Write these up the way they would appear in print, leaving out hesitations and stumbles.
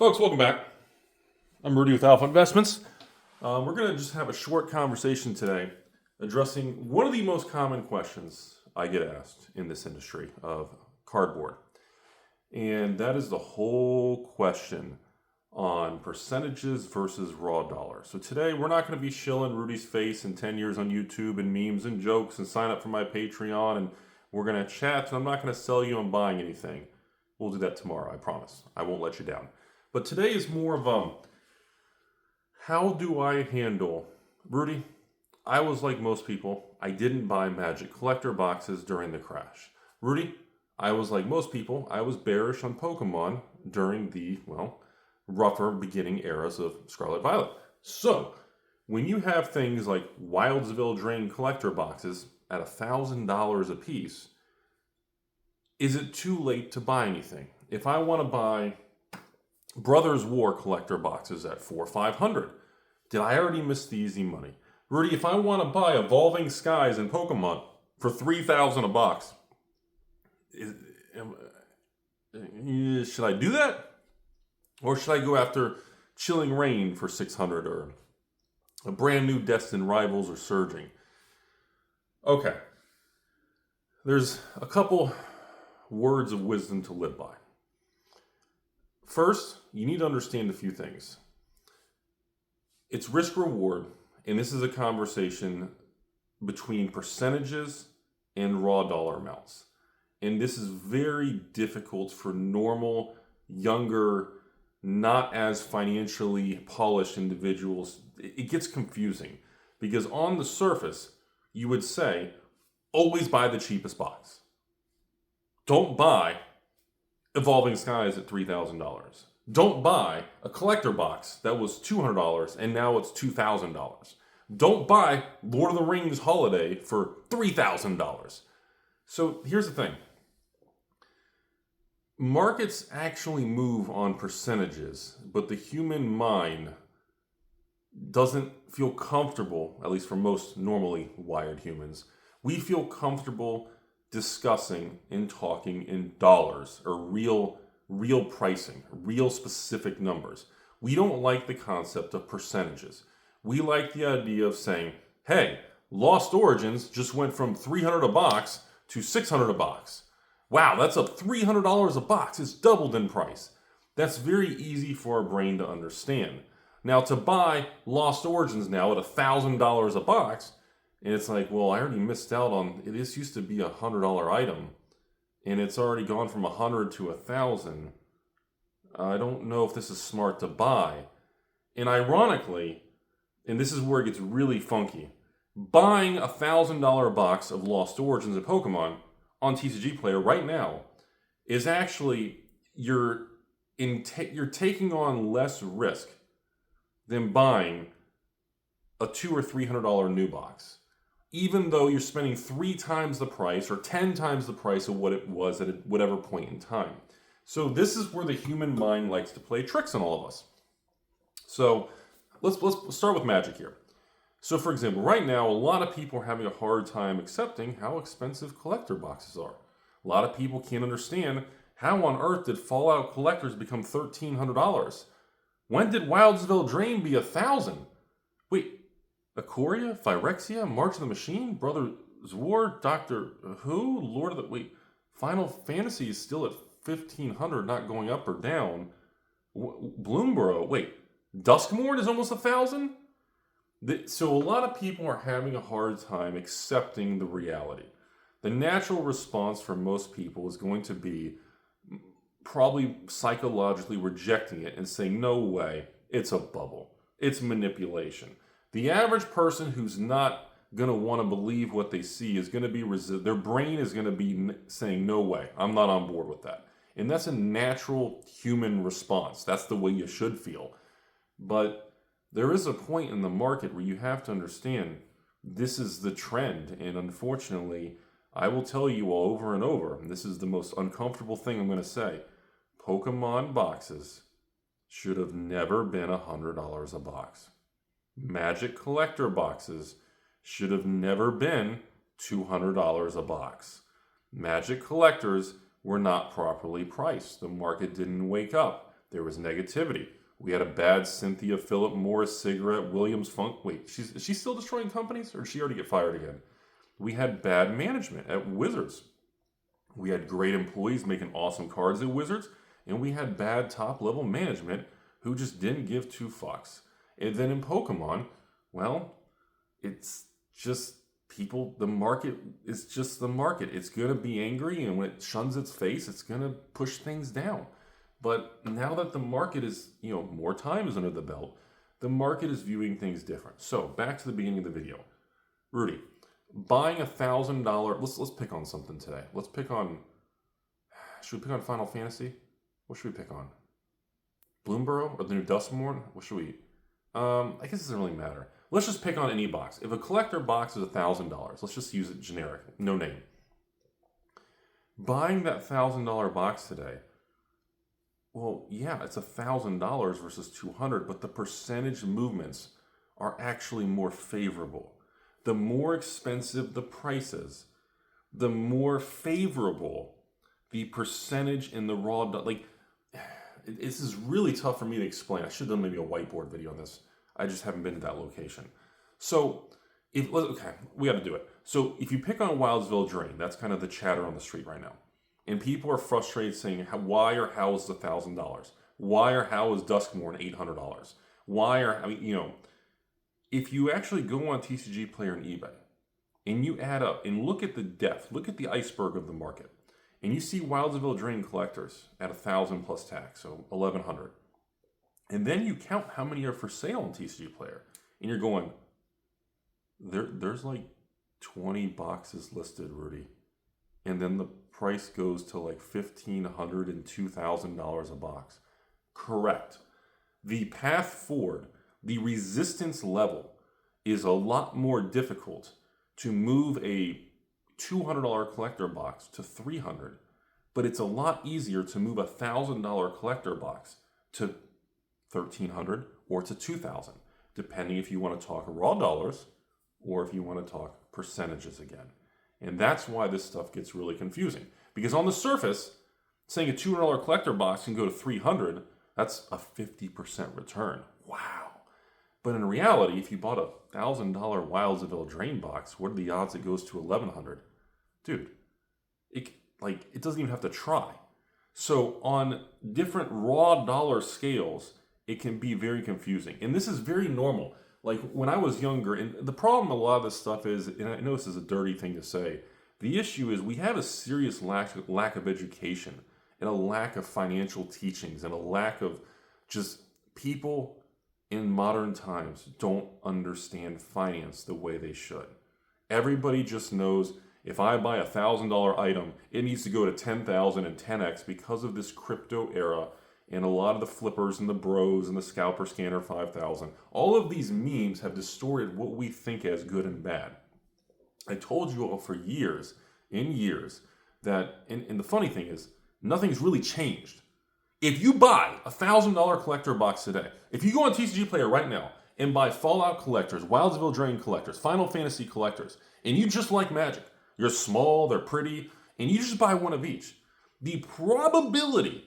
Folks, welcome back. I'm Rudy with Alpha Investments. We're going to just have a short conversation today addressing one of the most common questions I get asked in this industry of cardboard. And that is the whole question on percentages versus raw dollars. So today we're not going to be shilling Rudy's face in 10 years on YouTube and memes and jokes and sign up for my Patreon and we're going to chat. And I'm not going to sell you on buying anything. We'll do that tomorrow, I promise. I won't let you down. But today is more of how do I handle, Rudy, I was like most people, I didn't buy Magic collector boxes during the crash. Rudy, I was like most people, I was bearish on Pokemon during the, rougher beginning eras of Scarlet Violet. So, when you have things like Wildsville Drain collector boxes at $1,000 a piece, is it too late to buy anything? If I want to buy Brothers War collector boxes at $400 or $500, did I already miss the easy money? Rudy, if I want to buy Evolving Skies and Pokemon for $3,000 a box, should I do that? Or should I go after Chilling Reign for $600 or a brand new Destined Rivals or Surging? Okay. There's a couple words of wisdom to live by. First, you need to understand a few things. It's risk reward, and this is a conversation between percentages and raw dollar amounts. And this is very difficult for normal, younger, not as financially polished individuals. It gets confusing because on the surface, you would say, always buy the cheapest box. Don't buy Evolving Skies at $3,000. Don't buy a collector box that was $200 and now it's $2,000. Don't buy Lord of the Rings Holiday for $3,000. So here's the thing. Markets actually move on percentages, but the human mind doesn't feel comfortable, at least for most normally wired humans, we feel comfortable discussing and talking in dollars or real pricing, real specific numbers. We don't like the concept of percentages. We like the idea of saying, hey, Lost Origins just went from $300 a box to $600 a box. Wow, that's up $300 a box. It's doubled in price. That's very easy for our brain to understand. Now, to buy Lost Origins now at $1,000 a box, and it's like, well, I already missed out on, this used to be a $100 item, and it's already gone from $100 to $1,000. I don't know if this is smart to buy. And ironically, and this is where it gets really funky, buying a $1,000 box of Lost Origins of Pokemon on TCG Player right now is actually, you're taking on less risk than buying a $200 or $300 new box, even though you're spending 3 times the price or 10 times the price of what it was at whatever point in time. So this is where the human mind likes to play tricks on all of us. So let's start with Magic here. So for example, right now, a lot of people are having a hard time accepting how expensive collector boxes are. A lot of people can't understand how on earth did Fallout collectors become $1,300? When did Wildsville Drain be $1,000? Wait, Ikoria, Phyrexia, March of the Machine, Brothers War, Doctor Who, Lord of the... Wait, Final Fantasy is still at $1,500, not going up or down. Bloomborough, wait, Duskmourn is almost $1,000? So a lot of people are having a hard time accepting the reality. The natural response for most people is going to be probably psychologically rejecting it and saying, no way, it's a bubble. It's manipulation. The average person who's not going to want to believe what they see is going to be their brain is going to be saying, no way, I'm not on board with that. And that's a natural human response. That's the way you should feel. But there is a point in the market where you have to understand this is the trend. And unfortunately, I will tell you all over and over, and this is the most uncomfortable thing I'm going to say, Pokemon boxes should have never been $100 a box. Magic collector boxes should have never been $200 a box. Magic collectors were not properly priced. The market didn't wake up. There was negativity. We had a bad Cynthia Philip Morris cigarette, Williams Funk. Wait, is she still destroying companies, or did she already get fired again? We had bad management at Wizards. We had great employees making awesome cards at Wizards, and we had bad top-level management who just didn't give two fucks. And then in Pokemon, well, it's just people, the market is just the market. It's going to be angry, and when it shuns its face, it's going to push things down. But now that the market is, more time is under the belt, the market is viewing things different. So back to the beginning of the video. Rudy, buying $1,000, let's pick on something today. Should we pick on Final Fantasy? What should we pick on? Bloomborough or the new Duskmourn? What should we, I guess it doesn't really matter. Let's just pick on any box. If a collector box is $1,000, let's just use it generic, no name. Buying that $1,000 box today, well, yeah, it's $1,000 versus $200, but the percentage movements are actually more favorable. The more expensive the price is, the more favorable the percentage in the raw. This is really tough for me to explain. I should have done maybe a whiteboard video on this. I just haven't been to that location. So, we got to do it. So, if you pick on Wildsville Drain, that's kind of the chatter on the street right now. And people are frustrated saying, why or how is $1,000? Why or how is Duskmourn $800? If you actually go on TCG Player and eBay, and you add up and look at the depth, look at the iceberg of the market, and you see Wildsville Drain collectors at 1,000 plus tax, so 1,100. And then you count how many are for sale on TCG Player, and you're going, there's like 20 boxes listed, Rudy. And then the price goes to like $1,500 and $2,000 a box. Correct. The path forward, the resistance level, is a lot more difficult to move a $200 collector box to $300, but it's a lot easier to move a $1,000 collector box to $1,300 or to $2,000, depending if you want to talk raw dollars or if you want to talk percentages again. And that's why this stuff gets really confusing. Because on the surface, saying a $200 collector box can go to $300, that's a 50% return. Wow. But in reality, if you bought a $1,000 Wildsville Drain box, what are the odds it goes to $1,100? Dude, it doesn't even have to try. So on different raw dollar scales, it can be very confusing. And this is very normal. Like when I was younger, and the problem a lot of this stuff is, and I know this is a dirty thing to say, the issue is we have a serious lack of education and a lack of financial teachings and a lack of just people in modern times don't understand finance the way they should. Everybody just knows if I buy a $1,000 item, it needs to go to 10,000 and 10x because of this crypto era and a lot of the flippers and the bros and the scalper scanner 5,000. All of these memes have distorted what we think as good and bad. I told you all for years and years that, and the funny thing is, nothing's really changed. If you buy a $1,000 collector box today, if you go on TCG Player right now and buy Fallout collectors, Wildsville Drain collectors, Final Fantasy collectors, and you just like Magic, you're small, they're pretty, and you just buy one of each, the probability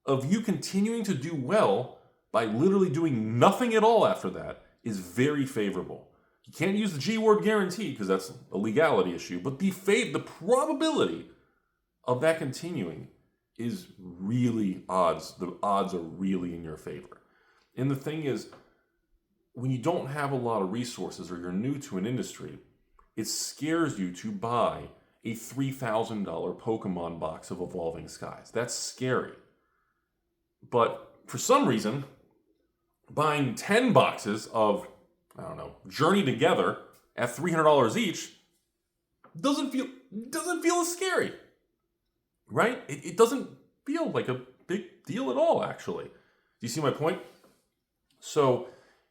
of you continuing to do well by literally doing nothing at all after that is very favorable. You can't use the G word guarantee because that's a legality issue, but the probability of that continuing is really odds. The odds are really in your favor. And the thing is, when you don't have a lot of resources or you're new to an industry, it scares you to buy a $3,000 Pokemon box of Evolving Skies. That's scary. But for some reason, buying 10 boxes of, Journey Together at $300 each doesn't feel as scary. Right? It doesn't feel like a big deal at all, actually. Do you see my point? So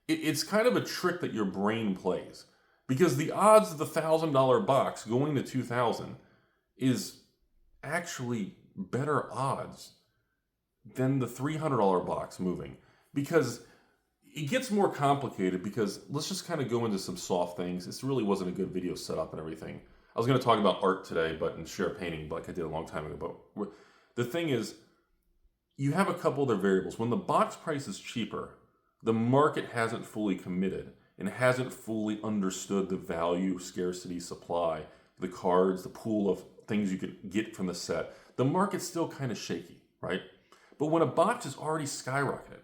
it's kind of a trick that your brain plays. Because the odds of the $1,000 box going to $2,000 is actually better odds than the $300 box moving. Because it gets more complicated because let's just kind of go into some soft things. This really wasn't a good video setup and everything. I was going to talk about art today and share a painting like I did a long time ago. But the thing is, you have a couple other variables. When the box price is cheaper, the market hasn't fully committed and hasn't fully understood the value, scarcity, supply, the cards, the pool of things you could get from the set. The market's still kind of shaky, right? But when a box is already skyrocketed,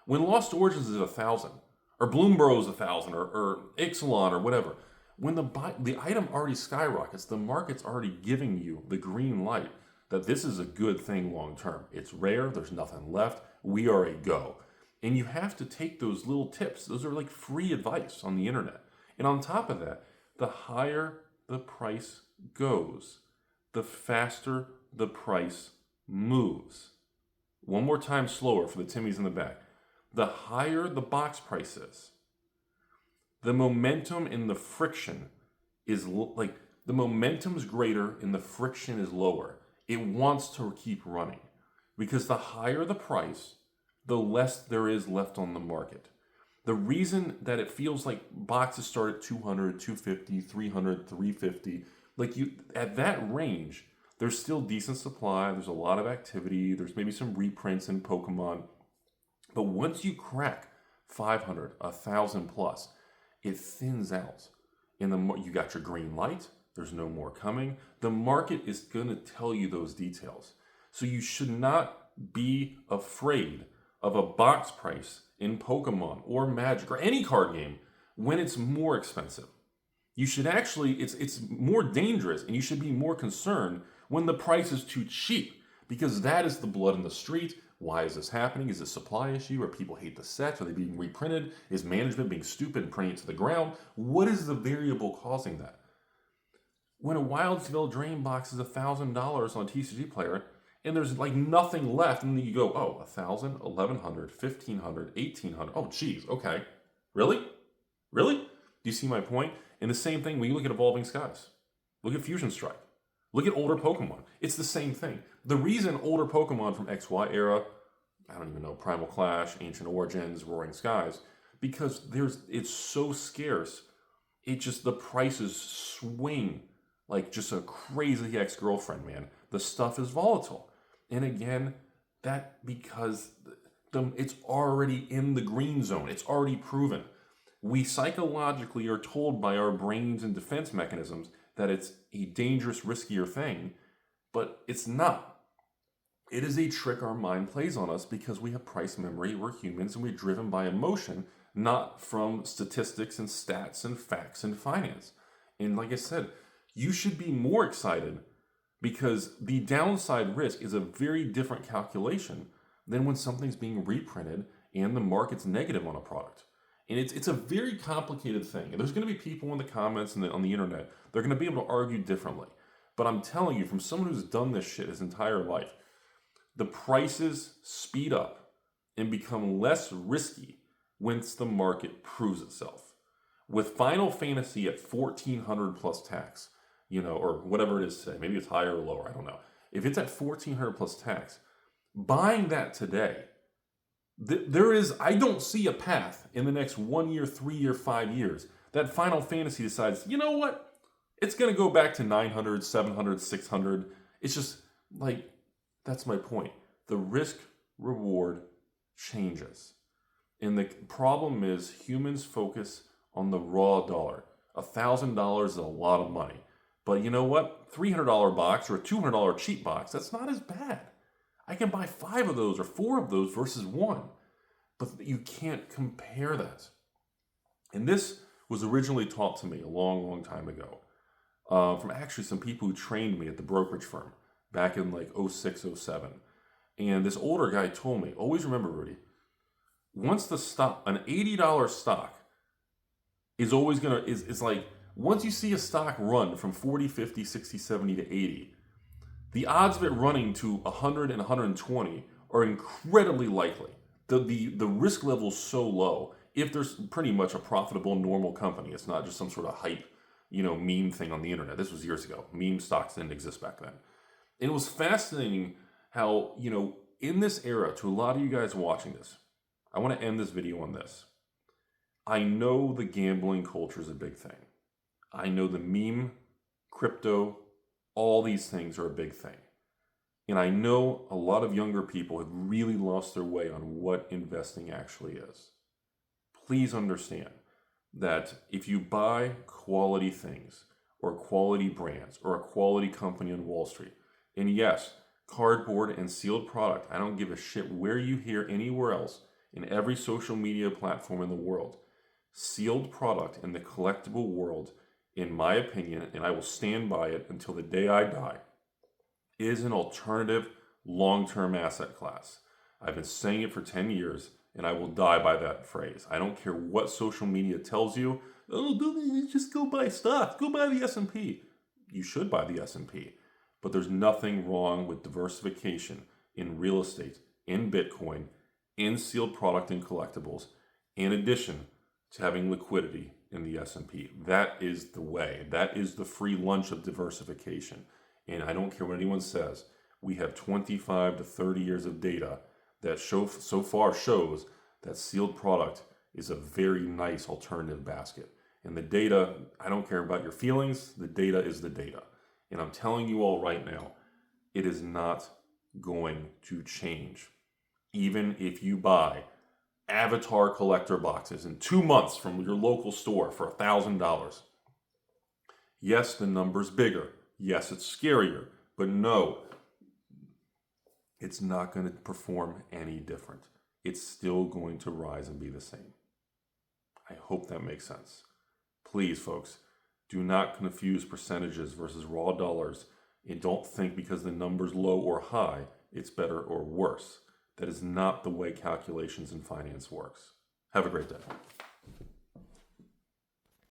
when Lost Origins is 1,000, or Bloomburrow is 1,000, or Ixalan, or whatever, when the item already skyrockets, the market's already giving you the green light that this is a good thing long term. It's rare, there's nothing left, we are a go. And you have to take those little tips. Those are like free advice on the internet. And on top of that, the higher the price goes, the faster the price moves. One more time slower for the Timmys in the back. The higher the box price is, the momentum and the friction is like the momentum's greater and the friction is lower. It wants to keep running because the higher the price, the less there is left on the market. The reason that it feels like boxes start at 200, 250, 300, 350, like you at that range, there's still decent supply, there's a lot of activity, there's maybe some reprints in Pokemon. But once you crack 500, 1,000 plus, it thins out. And you got your green light, there's no more coming. The market is going to tell you those details. So you should not be afraid of a box price in Pokemon or Magic or any card game when it's more expensive. You should actually, it's more dangerous and you should be more concerned when the price is too cheap because that is the blood in the street. Why is this happening? Is it a supply issue? Are people hate the sets? Are they being reprinted? Is management being stupid and printing it to the ground? What is the variable causing that? When a Wildsville Drain box is $1,000 on a TCG player and there's like nothing left, and then you go, oh, 1,000, 1,100, 1,500, 1,800. Oh, geez, okay. Really? Really? Do you see my point? And the same thing when you look at Evolving Skies. Look at Fusion Strike. Look at older Pokemon. It's the same thing. The reason older Pokemon from XY era, I don't even know, Primal Clash, Ancient Origins, Roaring Skies, because it's so scarce, the prices swing like just a crazy ex-girlfriend, man. The stuff is volatile. And again, that because it's already in the green zone. It's already proven. We psychologically are told by our brains and defense mechanisms that it's a dangerous, riskier thing, but it's not. It is a trick our mind plays on us because we have price memory, we're humans, and we're driven by emotion, not from statistics and stats and facts and finance. And like I said, you should be more excited because the downside risk is a very different calculation than when something's being reprinted and the market's negative on a product. And it's a very complicated thing. And there's going to be people in the comments and on the internet, they're going to be able to argue differently. But I'm telling you, from someone who's done this shit his entire life, the prices speed up and become less risky once the market proves itself. With Final Fantasy at 1,400 plus tax, or whatever it is today, maybe it's higher or lower, I don't know. If it's at 1,400 plus tax, buying that today, I don't see a path in the next 1 year, 3 year, 5 years that Final Fantasy decides, you know what? It's going to go back to 900, 700, 600. It's just like, that's my point. The risk reward changes. And the problem is humans focus on the raw dollar. $1,000 is a lot of money. But you know what? $300 box or a $200 cheap box, that's not as bad. I can buy 5 of those or 4 of those versus 1. But you can't compare that. And this was originally taught to me a long, long time ago from actually some people who trained me at the brokerage firm back in like 06, 07. And this older guy told me, always remember, Rudy, once the stock, an $80 stock is always going to, is like, once you see a stock run from 40, 50, 60, 70 to 80, the odds of it running to 100 and 120 are incredibly likely. The risk level is so low if there's pretty much a profitable, normal company. It's not just some sort of hype, meme thing on the internet. This was years ago. Meme stocks didn't exist back then. And it was fascinating how, in this era, to a lot of you guys watching this, I want to end this video on this. I know the gambling culture is a big thing. I know the meme, crypto, all these things are a big thing. And I know a lot of younger people have really lost their way on what investing actually is. Please understand that if you buy quality things or quality brands or a quality company on Wall Street, and yes, cardboard and sealed product, I don't give a shit where you hear anywhere else in every social media platform in the world, sealed product in the collectible world, in my opinion, and I will stand by it until the day I die, is an alternative long-term asset class. I've been saying it for 10 years, and I will die by that phrase. I don't care what social media tells you. Oh, just go buy stocks. Go buy the S&P. You should buy the S&P. But there's nothing wrong with diversification in real estate, in Bitcoin, in sealed product and collectibles, in addition to having liquidity in the S&P. That is the way. That is the free lunch of diversification. And I don't care what anyone says. We have 25 to 30 years of data that so far shows that sealed product is a very nice alternative basket. And the data, I don't care about your feelings, the data is the data. And I'm telling you all right now, it is not going to change. Even if you buy Avatar collector boxes in 2 months from your local store for $1,000. Yes, the number's bigger. Yes, it's scarier. But no, it's not going to perform any different. It's still going to rise and be the same. I hope that makes sense. Please, folks, do not confuse percentages versus raw dollars, and don't think because the number's low or high, it's better or worse. That is not the way calculations in finance works. Have a great day.